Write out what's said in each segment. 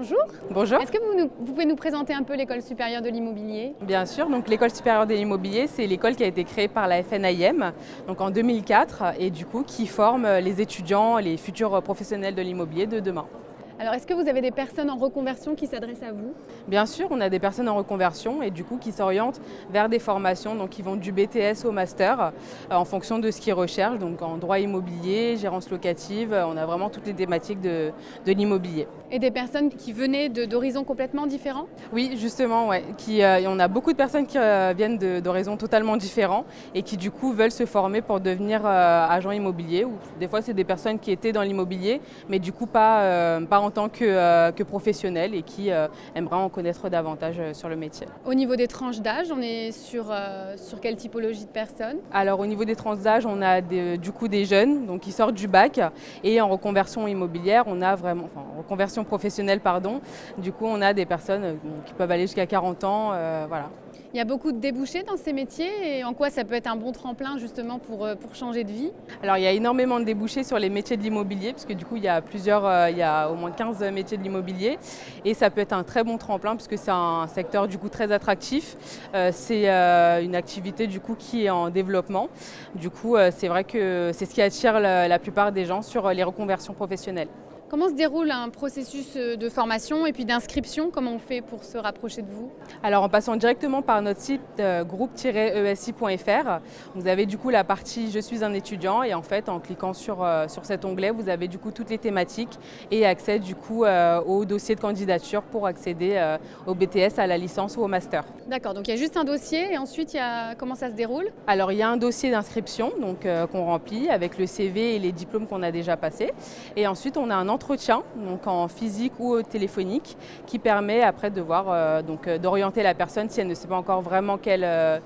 Bonjour. Bonjour. Est-ce que vous pouvez nous présenter un peu l'École supérieure de l'immobilier? Bien sûr, donc l'École supérieure de l'immobilier, c'est l'école qui a été créée par la FNIM donc en 2004 et du coup qui forme les étudiants, les futurs professionnels de l'immobilier de demain. Alors, est-ce que vous avez des personnes en reconversion qui s'adressent à vous? Bien sûr, on a des personnes en reconversion et du coup qui s'orientent vers des formations, donc qui vont du BTS au master en fonction de ce qu'ils recherchent, donc en droit immobilier, gérance locative, on a vraiment toutes les thématiques de l'immobilier. Et des personnes qui venaient d'horizons complètement différents? Oui, justement, ouais. On a beaucoup de personnes qui viennent d'horizons totalement différents et qui du coup veulent se former pour devenir agent immobilier. Ou des fois, c'est des personnes qui étaient dans l'immobilier, mais du coup pas en tant que professionnels et qui aimeraient en connaître davantage sur le métier. Au niveau des tranches d'âge, on est sur quelle typologie de personnes? Alors au niveau des tranches d'âge, on a du coup des jeunes donc, qui sortent du bac et en reconversion immobilière, on a vraiment, enfin en reconversion professionnelle pardon, du coup on a des personnes qui peuvent aller jusqu'à 40 ans, voilà. Il y a beaucoup de débouchés dans ces métiers et en quoi ça peut être un bon tremplin justement pour changer de vie? Alors il y a énormément de débouchés sur les métiers de l'immobilier puisque du coup il y a au moins 15 métiers de l'immobilier et ça peut être un très bon tremplin puisque c'est un secteur du coup très attractif. C'est une activité du coup qui est en développement. Du coup c'est vrai que c'est ce qui attire la plupart des gens sur les reconversions professionnelles. Comment se déroule un processus de formation et puis d'inscription? Comment on fait pour se rapprocher de vous? Alors en passant directement par notre site groupe-esi.fr, vous avez du coup la partie Je suis un étudiant et en fait en cliquant sur cet onglet, vous avez du coup toutes les thématiques et accès du coup au dossier de candidature pour accéder au BTS, à la licence ou au master. D'accord, donc il y a juste un dossier et ensuite comment ça se déroule? Alors il y a un dossier d'inscription qu'on remplit avec le CV et les diplômes qu'on a déjà passés et ensuite on a un entretien donc en physique ou téléphonique qui permet après de voir d'orienter la personne si elle ne sait pas encore vraiment quel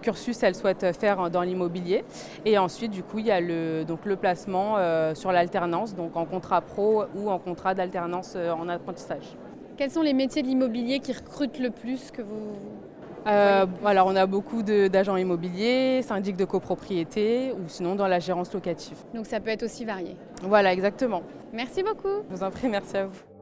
cursus elle souhaite faire dans l'immobilier. Et ensuite du coup il y a le placement sur l'alternance, donc en contrat pro ou en contrat d'alternance en apprentissage. Quels sont les métiers de l'immobilier qui recrutent le plus que vous alors on a beaucoup d'agents immobiliers, syndics de copropriété ou sinon dans la gérance locative. Donc ça peut être aussi varié. Voilà, exactement. Merci beaucoup. Je vous en prie, merci à vous.